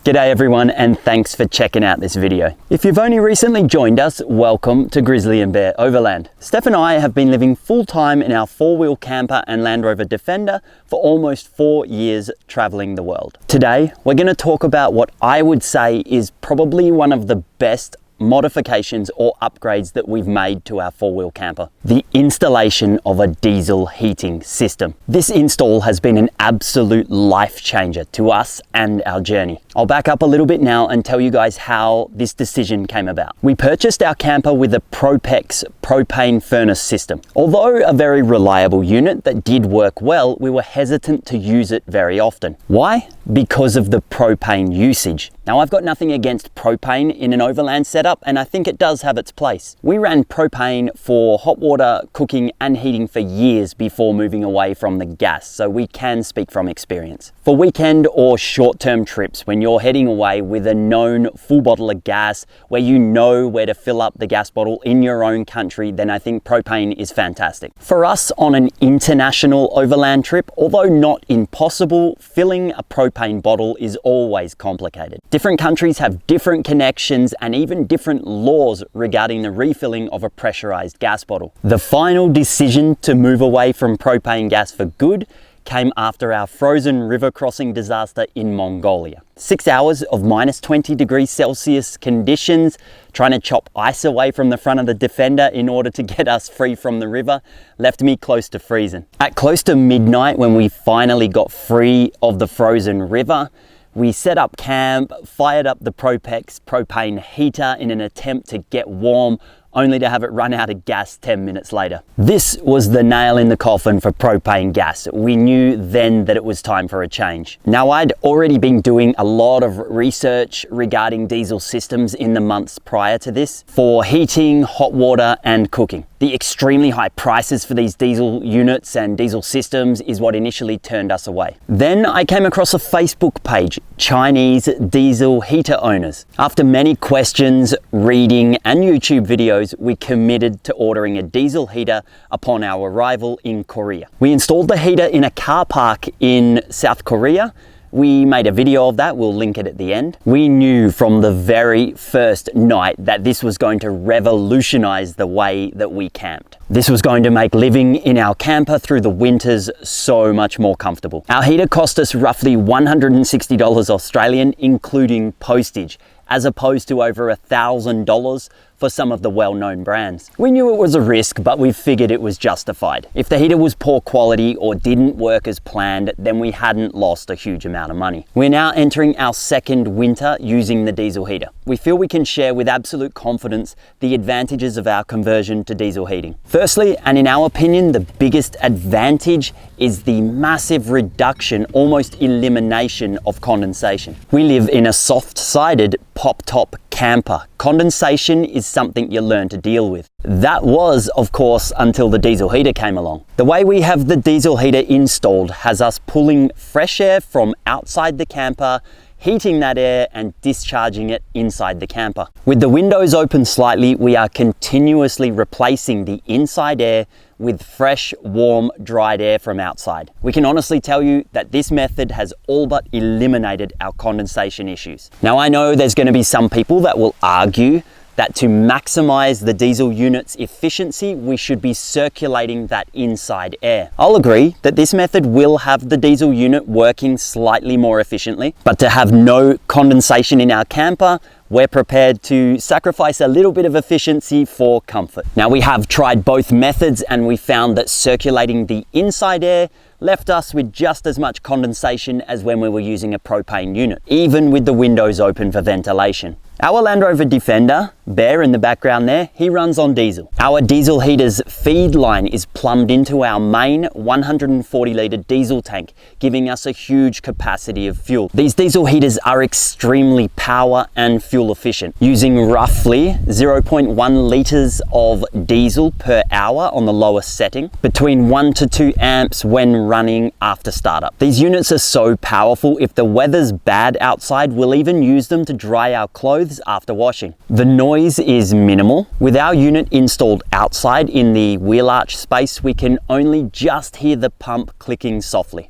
G'day everyone, and thanks for checking out this video. If you've only recently joined us, welcome to GrizzlyNbear Overland. Steph and I have been living full-time in our four-wheel camper and Land Rover Defender for almost 4 years traveling the world. Today, we're going to talk about what I would say is probably one of the best modifications or upgrades that we've made to our four-wheel camper: the installation of a diesel heating system. This install has been an absolute life changer to us and our journey. I'll back up a little bit now and tell you guys how this decision came about. We purchased our camper with a Propex propane furnace system. Although a very reliable unit that did work well, we were hesitant to use it very often. Why? Because of the propane usage. Now, I've got nothing against propane in an Overland setup, and I think it does have its place. We ran propane for hot water, cooking and heating for years before moving away from the gas, so we can speak from experience. For weekend or short-term trips, when you're heading away with a known full bottle of gas, where you know where to fill up the gas bottle in your own country, then I think propane is fantastic. For us on an international Overland trip, although not impossible, filling a propane bottle is always complicated. Different countries have different connections and even different laws regarding the refilling of a pressurized gas bottle. The final decision to move away from propane gas for good came after our frozen river crossing disaster in Mongolia. 6 hours of minus 20 degrees Celsius conditions, trying to chop ice away from the front of the Defender in order to get us free from the river, left me close to freezing. At close to midnight, when we finally got free of the frozen river, we set up camp, fired up the Propex propane heater in an attempt to get warm, only to have it run out of gas 10 minutes later. This was the nail in the coffin for propane gas. We knew then that it was time for a change. Now, I'd already been doing a lot of research regarding diesel systems in the months prior to this for heating, hot water and cooking. The extremely high prices for these diesel units and diesel systems is what initially turned us away. Then I came across a Facebook page, Chinese diesel heater owners. After many questions, reading and YouTube videos, we committed to ordering a diesel heater upon our arrival in Korea. We installed the heater in a car park in South Korea. We made a video of that, we'll link it at the end. We knew from the very first night that this was going to revolutionize the way that we camped. This was going to make living in our camper through the winters so much more comfortable. Our heater cost us roughly $160 Australian, including postage, as opposed to over $1,000 for some of the well-known brands. We knew it was a risk, but we figured it was justified. If the heater was poor quality or didn't work as planned, then we hadn't lost a huge amount of money. We're now entering our second winter using the diesel heater. We feel we can share with absolute confidence the advantages of our conversion to diesel heating. Firstly, and in our opinion, the biggest advantage is the massive reduction, almost elimination of condensation. We live in a soft-sided pop-top camper. Condensation is something you learn to deal with. That was, of course, until the diesel heater came along. The way we have the diesel heater installed has us pulling fresh air from outside the camper, heating that air and discharging it inside the camper. With the windows open slightly, we are continuously replacing the inside air with fresh, warm, dried air from outside. We can honestly tell you that this method has all but eliminated our condensation issues. Now, I know there's going to be some people that will argue that to maximize the diesel unit's efficiency, we should be circulating that inside air. I'll agree that this method will have the diesel unit working slightly more efficiently, but to have no condensation in our camper, we're prepared to sacrifice a little bit of efficiency for comfort. Now, we have tried both methods and we found that circulating the inside air left us with just as much condensation as when we were using a propane unit, even with the windows open for ventilation. Our Land Rover Defender, Bear in the background there, he runs on diesel. Our diesel heater's feed line is plumbed into our main 140 litre diesel tank, giving us a huge capacity of fuel. These diesel heaters are extremely power and fuel efficient, using roughly 0.1 litres of diesel per hour on the lowest setting, between 1 to 2 amps when running after startup. These units are so powerful, if the weather's bad outside, we'll even use them to dry our clothes after washing. The noise is minimal. With our unit installed outside in the wheel arch space, we can only just hear the pump clicking softly.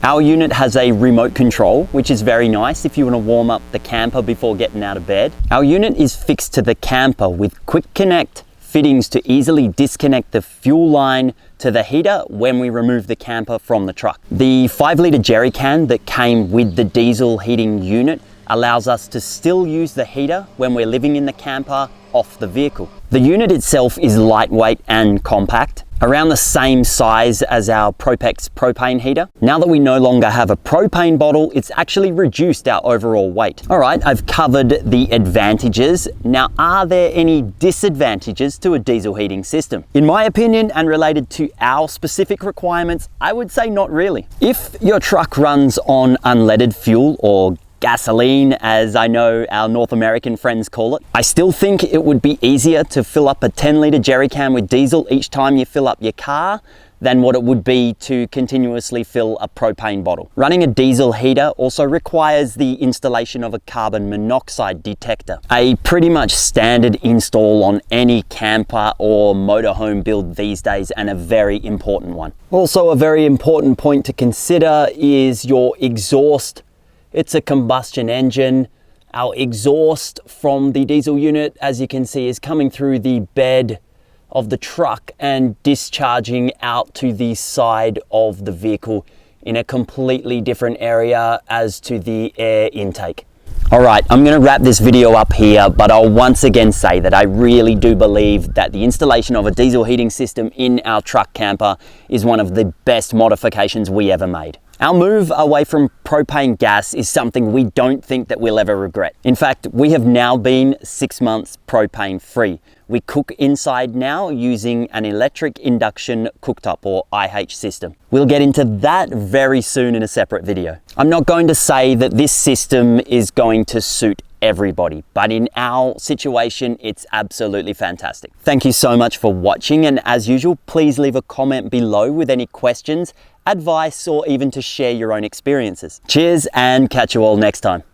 Our unit has a remote control, which is very nice if you want to warm up the camper before getting out of bed. Our unit is fixed to the camper with quick connect fittings to easily disconnect the fuel line to the heater when we remove the camper from the truck. The 5-litre jerry can that came with the diesel heating unit allows us to still use the heater when we're living in the camper off the vehicle. The unit itself is lightweight and compact, around the same size as our Propex propane heater. Now that we no longer have a propane bottle, it's actually reduced our overall weight. All right, I've covered the advantages. Now, are there any disadvantages to a diesel heating system? In my opinion, and related to our specific requirements, I would say not really. If your truck runs on unleaded fuel or gasoline, as I know our North American friends call it, I still think it would be easier to fill up a 10-litre jerry can with diesel each time you fill up your car than what it would be to continuously fill a propane bottle. Running a diesel heater also requires the installation of a carbon monoxide detector, a pretty much standard install on any camper or motorhome build these days, and a very important one. Also, a very important point to consider is your exhaust. It's a combustion engine. Our exhaust from the diesel unit, as you can see, is coming through the bed of the truck and discharging out to the side of the vehicle in a completely different area as to the air intake. All right, I'm going to wrap this video up here, but I'll once again say that I really do believe that the installation of a diesel heating system in our truck camper is one of the best modifications we ever made. Our move away from propane gas is something we don't think that we'll ever regret. In fact, we have now been 6 months propane free. We cook inside now using an electric induction cooktop or IH system. We'll get into that very soon in a separate video. I'm not going to say that this system is going to suit everybody, but in our situation, it's absolutely fantastic. Thank you so much for watching, and as usual, please leave a comment below with any questions, advice, or even to share your own experiences. Cheers, and catch you all next time.